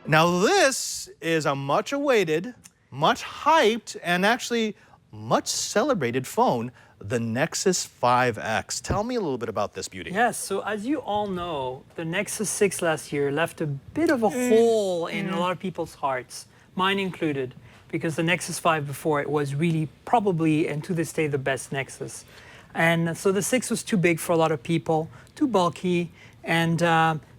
Now this is a much awaited, much hyped, and actually much celebrated phone, the Nexus 5X. Tell me a little bit about this beauty. Yes, so as you all know, the Nexus 6 last year left a bit of a hole in a lot of people's hearts, mine included, because the Nexus 5 before it was really probably, and to this day, the best Nexus. And so the 6 was too big for a lot of people, too bulky, and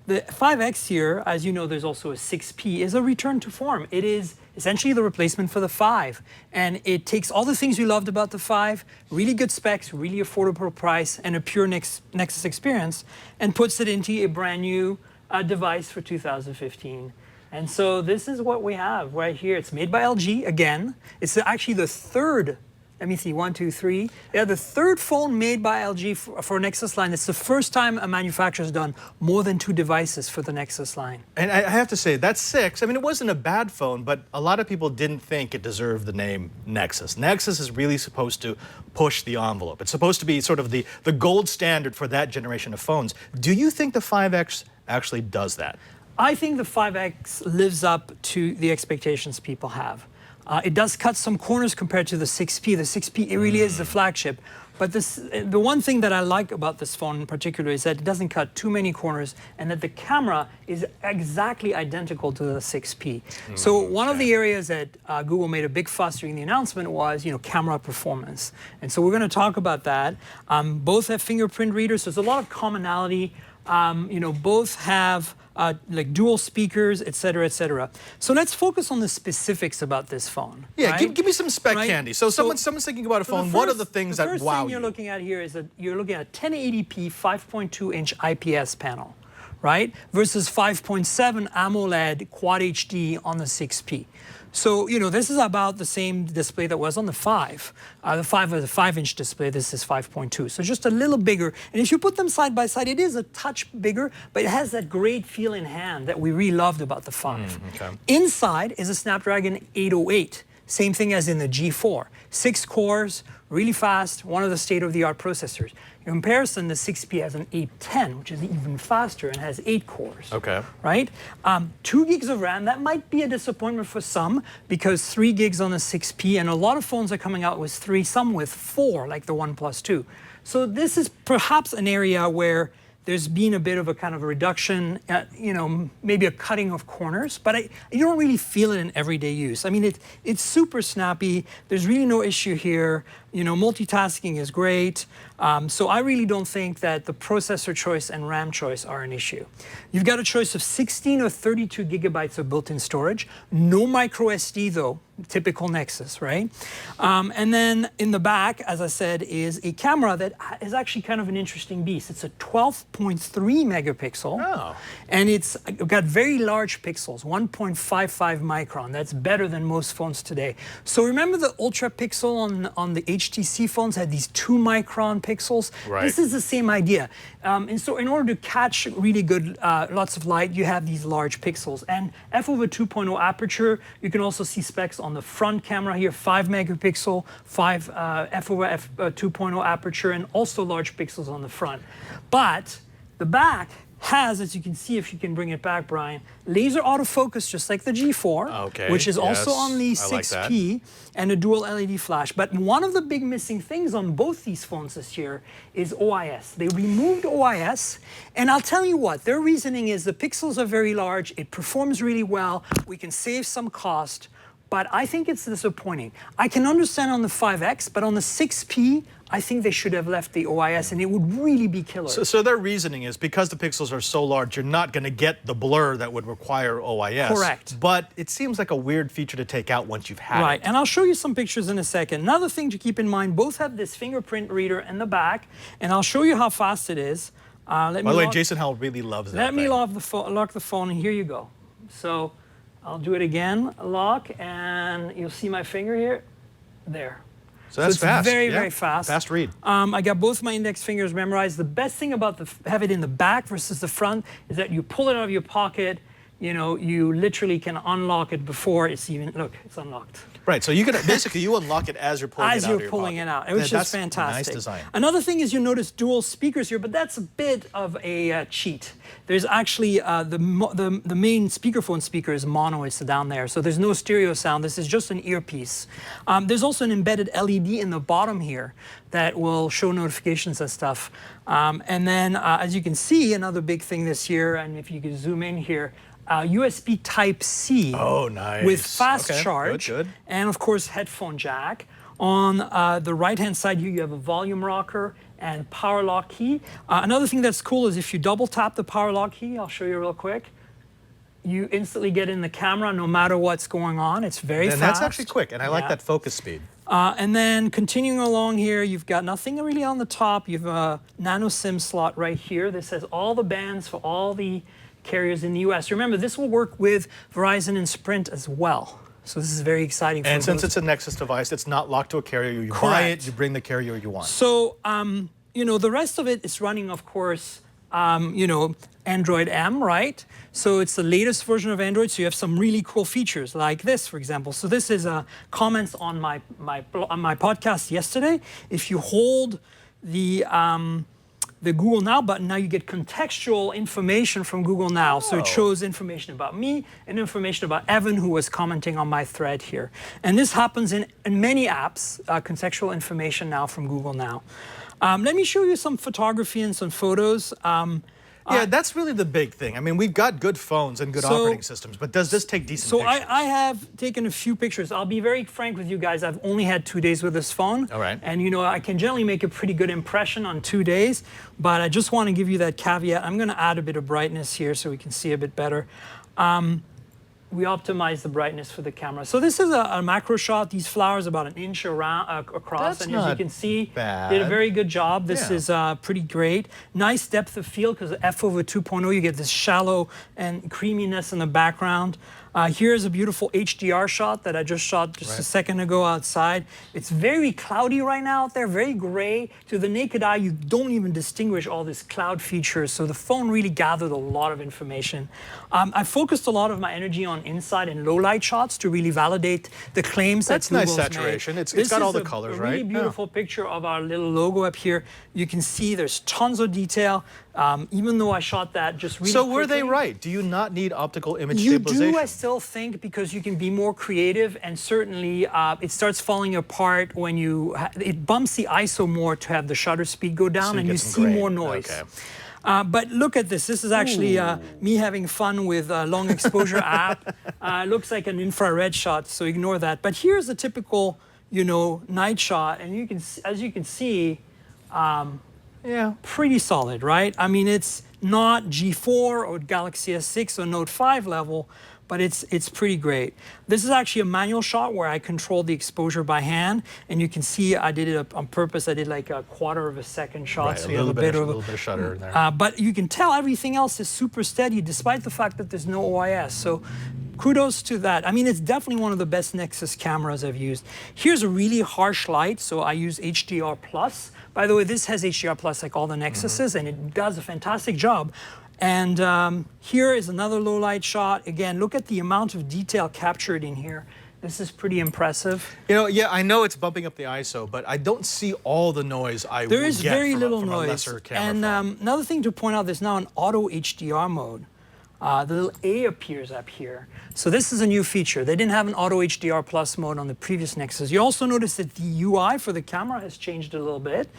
the 5X here, as you know, there's also a 6P, is a return to form. It is essentially the replacement for the 5. And it takes all the things you loved about the 5, really good specs, really affordable price, and a pure Nexus experience, and puts it into a brand new device for 2015. And so this is what we have right here. It's made by LG again. It's actually the third. Let me see, 1, 2, 3. Yeah, the third phone made by LG for Nexus line. It's the first time a manufacturer has done more than 2 devices for the Nexus line. And I have to say, that 6, I mean, it wasn't a bad phone, but a lot of people didn't think it deserved the name Nexus. Nexus is really supposed to push the envelope. It's supposed to be sort of the gold standard for that generation of phones. Do you think the 5X actually does that? I think the 5X lives up to the expectations people have. It does cut some corners compared to the 6P. The 6P, it really is the flagship. But the one thing that I like about this phone in particular is that it doesn't cut too many corners and that the camera is exactly identical to the 6P. So one of the areas that Google made a big fuss during the announcement was, camera performance. And so we're going to talk about that. Both have fingerprint readers, so there's a lot of commonality. Both have like dual speakers, et cetera, et cetera. So let's focus on the specifics about this phone. Yeah, right? give me some spec candy. So someone's thinking about a phone. What are the things that wow you? The first thing you're looking at here is that you're looking at a 1080p 5.2-inch IPS panel, right? Versus 5.7 AMOLED Quad HD on the 6P. So, this is about the same display that was on the 5. The 5 was a 5-inch display, this is 5.2. So just a little bigger. And if you put them side by side, it is a touch bigger, but it has that great feel in hand that we really loved about the 5. Okay. Inside is a Snapdragon 808. Same thing as in the G4. 6 cores, really fast, one of the state-of-the-art processors. In comparison, the 6P has an 810, which is even faster and has 8 cores. Okay. Right? 2 gigs of RAM, that might be a disappointment for some because 3 gigs on the 6P, and a lot of phones are coming out with 3, some with 4, like the OnePlus 2. So this is perhaps an area where there's been a bit of a kind of a reduction, maybe a cutting of corners, but you don't really feel it in everyday use. I mean, it's super snappy. There's really no issue here. Multitasking is great. So I really don't think that the processor choice and RAM choice are an issue. You've got a choice of 16 or 32 gigabytes of built-in storage. No micro SD though, typical Nexus, right? And then in the back, as I said, is a camera that is actually kind of an interesting beast. It's a 12.3 megapixel. Oh. And it's got very large pixels, 1.55 micron. That's better than most phones today. So remember the Ultra Pixel on the HTC phones had these 2 micron pixels? Right. This is the same idea. And so in order to catch really good, lots of light, you have these large pixels. And f/2.0 aperture, you can also see specs on the front camera here, 5 megapixel, 5 f/2.0 aperture, and also large pixels on the front. But the back has, as you can see, if you can bring it back, Brian, laser autofocus, just like the G4, which is also on the 6P, and a dual LED flash. But one of the big missing things on both these phones this year is OIS. They removed OIS, and I'll tell you what, their reasoning is the pixels are very large, it performs really well, we can save some cost, but I think it's disappointing. I can understand on the 5X, but on the 6P, I think they should have left the OIS, and it would really be killer. So their reasoning is because the pixels are so large, you're not going to get the blur that would require OIS. Correct. But it seems like a weird feature to take out once you've had it. Right, and I'll show you some pictures in a second. Another thing to keep in mind, both have this fingerprint reader in the back, and I'll show you how fast it is. By the way, Jason Howell really loves that Let me lock the phone, and here you go. So I'll do it again, lock, and you'll see my finger here. There. So that's fast. Very, very fast. Fast read. I got both my index fingers memorized. The best thing about have it in the back versus the front is that you pull it out of your pocket, you know, you literally can unlock it before it's even, look, it's unlocked. Right, so you can basically you unlock it as you're pulling it out As of you're your pulling pocket. it out, which is fantastic. Nice design. Another thing is you notice dual speakers here, but that's a bit of a cheat. There's actually the main speakerphone speaker is mono, it's down there, so there's no stereo sound. This is just an earpiece. There's also an embedded LED in the bottom here that will show notifications and stuff. And then, as you can see, another big thing this year, and if you could zoom in here, USB Type-C with fast charge, good. and of course headphone jack. On the right-hand side here, you have a volume rocker and power lock key. Another thing that's cool is if you double tap the power lock key, I'll show you real quick, you instantly get in the camera no matter what's going on. It's very fast. And that's actually quick, and I like that focus speed. And then continuing along here, you've got nothing really on the top. You have a Nano Sim Slot right here. This has all the bands for all the carriers in the US. Remember, this will work with Verizon and Sprint as well. So this is very exciting. And since it's a Nexus device, it's not locked to a carrier. You buy it, you bring the carrier you want. So, you know, the rest of it is running, of course, you know, Android M, right? So it's the latest version of Android. So you have some really cool features like this, for example. So this is comments on my podcast yesterday. If you hold the Google Now button, now you get contextual information from Google Now. So it shows information about me and information about Evan, who was commenting on my thread here. And this happens in many apps, contextual information now from Google Now. Let me show you some photography and some photos. Yeah, that's really the big thing. I mean, we've got good phones and good operating systems, but does this take decent pictures? So I have taken a few pictures. I'll be very frank with you guys. I've only had 2 days with this phone. All right. And, you know, I can generally make a pretty good impression on 2 days, but I just want to give you that caveat. I'm going to add a bit of brightness here so we can see a bit better. We optimize the brightness for the camera. So this is a macro shot. These flowers about an inch around across, That's and as you can see, did a very good job. This is pretty great. Nice depth of field because f/2.0, you get this shallow and creaminess in the background. Here's a beautiful HDR shot that I just shot just a second ago outside. It's very cloudy right now out there, very gray. To the naked eye, you don't even distinguish all these cloud features. So the phone really gathered a lot of information. I focused a lot of my energy on inside and low light shots to really validate the claims that Google's nice saturation. made. It's got all the colors, right? This is a really beautiful picture of our little logo up here. You can see there's tons of detail. Even though I shot that just really quickly. were they right? Do you not need optical image stabilization? You do, I still think, because you can be more creative, and certainly it starts falling apart when it bumps the ISO more to have the shutter speed go down, and you see more noise. Okay. But look at this. This is actually me having fun with a long exposure app. Looks like an infrared shot, so ignore that. But here's a typical, you know, night shot, and you can, as you can see, pretty solid, right? I mean, it's not G4 or Galaxy S6 or Note 5 level, but it's pretty great. This is actually a manual shot where I controlled the exposure by hand, and you can see I did it on purpose. I did like a 1/4 of a second shot, Right, so a you have little bit of shutter in there. but you can tell everything else is super steady, despite the fact that there's no OIS. So kudos to that. I mean, it's definitely one of the best Nexus cameras I've used. Here's a really harsh light, so I use HDR Plus. By the way, this has HDR Plus like all the Nexuses, and it does a fantastic job. And here is another low light shot. Again, look at the amount of detail captured in here. This is pretty impressive. You know, yeah, I know it's bumping up the ISO, but I don't see all the noise I There would is get very from little a noise. lesser camera And phone. another thing to point out, there's now an auto HDR mode. The little A appears up here. So this is a new feature. They didn't have an auto HDR plus mode on the previous Nexus. You also notice that the UI for the camera has changed a little bit.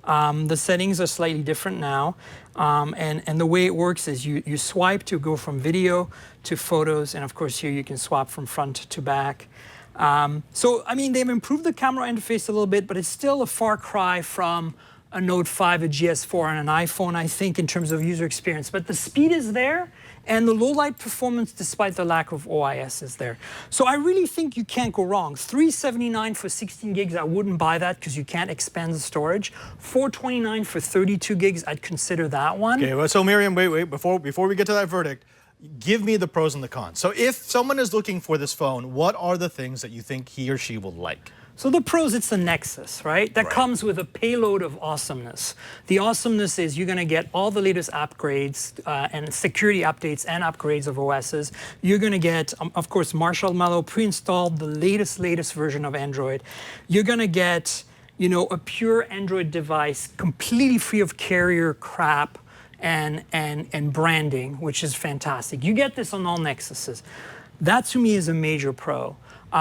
The settings are slightly different now. And the way it works is you swipe to go from video to photos. And of course, here you can swap from front to back. So, I mean, they've improved the camera interface a little bit, but it's still a far cry from a Note 5, a GS4, and an iPhone, I think, in terms of user experience. But the speed is there, and the low light performance, despite the lack of OIS, is there. So I really think you can't go wrong. $379 for 16 gigs, I wouldn't buy that because you can't expand the storage. $429 for 32 gigs, I'd consider that one. Okay, well, so Myriam, wait, before we get to that verdict, give me the pros and the cons. So if someone is looking for this phone, what are the things that you think he or she will like? So the pros, it's the Nexus, right? That comes with a payload of awesomeness. The awesomeness is you're going to get all the latest upgrades and security updates and upgrades of OSs. You're going to get, of course, Marshmallow pre-installed, the latest version of Android. You're going to get, you know, a pure Android device completely free of carrier crap and branding, which is fantastic. You get this on all Nexuses. That to me is a major pro.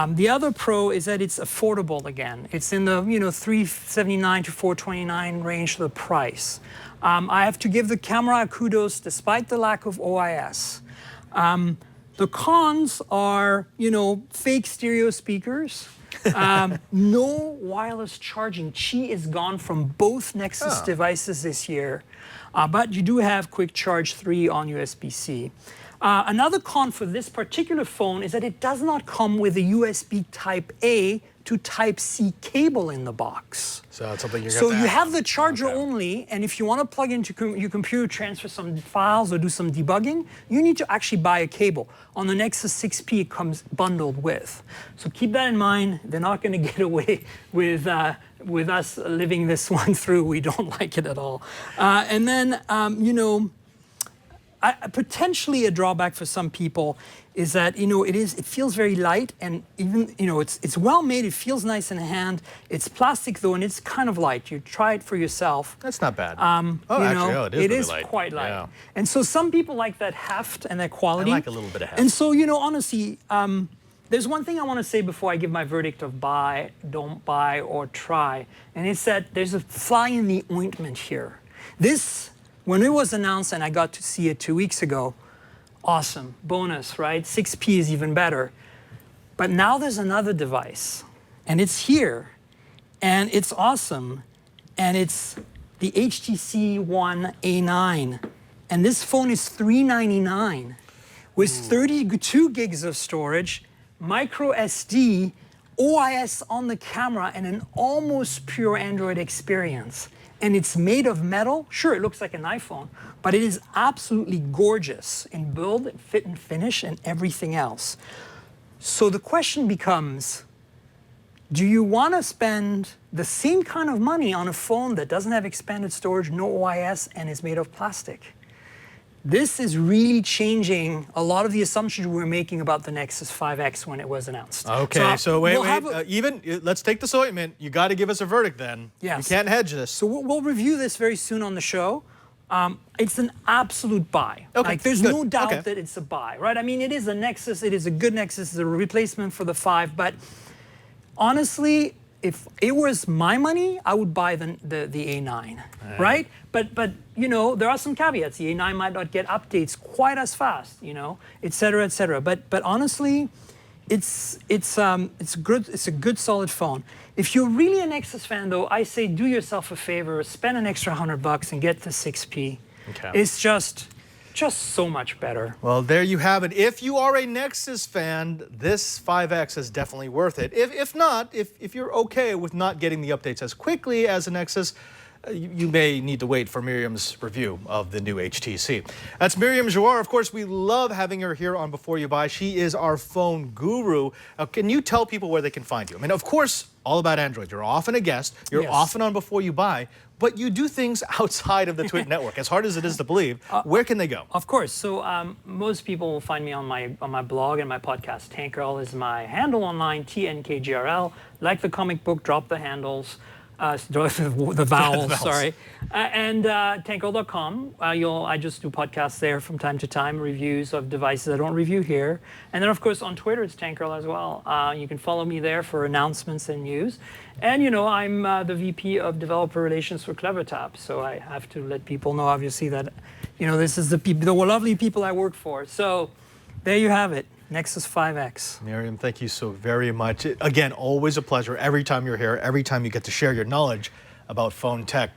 The other pro is that it's affordable again. It's in the $379 to $429 range for the price. I have to give the camera kudos despite the lack of OIS. The cons are, fake stereo speakers. No wireless charging. Qi is gone from both Nexus devices this year, but you do have Quick Charge 3 on USB-C. Another con for this particular phone is that it does not come with a USB Type-A to Type-C cable in the box. So that's something you're So you have the charger only, and if you want to plug into your computer, transfer some files or do some debugging, you need to actually buy a cable. On the Nexus 6P, it comes bundled with. So keep that in mind. They're not going to get away with us living this one through. We don't like it at all. And then, potentially a drawback for some people is that it feels very light, and even it's well made. It feels nice in the hand. It's plastic though, and it's kind of light. You try it for yourself. That's not bad. It is really quite light. Yeah. And so some people like that heft and that quality. I like a little bit of heft. And so honestly, there's one thing I want to say before I give my verdict of buy, don't buy, or try, and it's that there's a fly in the ointment here. When it was announced and I got to see it 2 weeks ago, awesome, bonus, right? 6P is even better. But now there's another device, and it's here, and it's awesome, and it's the HTC One A9. And this phone is $399 with 32 gigs of storage, micro SD, OIS on the camera, and an almost pure Android experience. And it's made of metal. Sure, it looks like an iPhone, but it is absolutely gorgeous in build, fit and finish, and everything else. So the question becomes, do you want to spend the same kind of money on a phone that doesn't have expanded storage, no OIS, and is made of plastic? This is really changing a lot of the assumptions we were making about the Nexus 5X when it was announced. Okay, so wait. Let's take this ointment. You got to give us a verdict then. Yes. You can't hedge this. So we'll review this very soon on the show. It's an absolute buy. Okay, like there's no doubt that it's a buy, right? I mean, it is a Nexus. It is a good Nexus. It's a replacement for the 5. But honestly, if it was my money, I would buy the A9, right? But there are some caveats. The A9 might not get updates quite as fast, et cetera, et cetera. But honestly, it's good. It's a good solid phone. If you're really a Nexus fan, though, I say do yourself a favor, spend an extra $100 and get the 6P. Okay. It's just so much better. Well, there you have it. If you are a Nexus fan, this 5X is definitely worth it. If not, if you're okay with not getting the updates as quickly as a Nexus, you may need to wait for Myriam's review of the new HTC. That's Myriam Joire. Of course, we love having her here on Before You Buy. She is our phone guru. Now, can you tell people where they can find you? I mean, of course, all about Android. You're often a guest. You're often on Before You Buy. But you do things outside of the Twit network. As hard as it is to believe, where can they go? Of course. So most people will find me on my blog and my podcast. Tankgirl is my handle online, TNKGRL. Like the comic book, drop the handles. The vowels, sorry. And tankgirl.com. I just do podcasts there from time to time, reviews of devices I don't review here. And then, of course, on Twitter, it's tankgirl as well. You can follow me there for announcements and news. And, I'm the VP of Developer Relations for CleverTap. So I have to let people know, obviously, that, this is the lovely people I work for. So there you have it. Nexus 5X. Myriam, thank you so very much. Again, always a pleasure every time you're here, every time you get to share your knowledge about phone tech.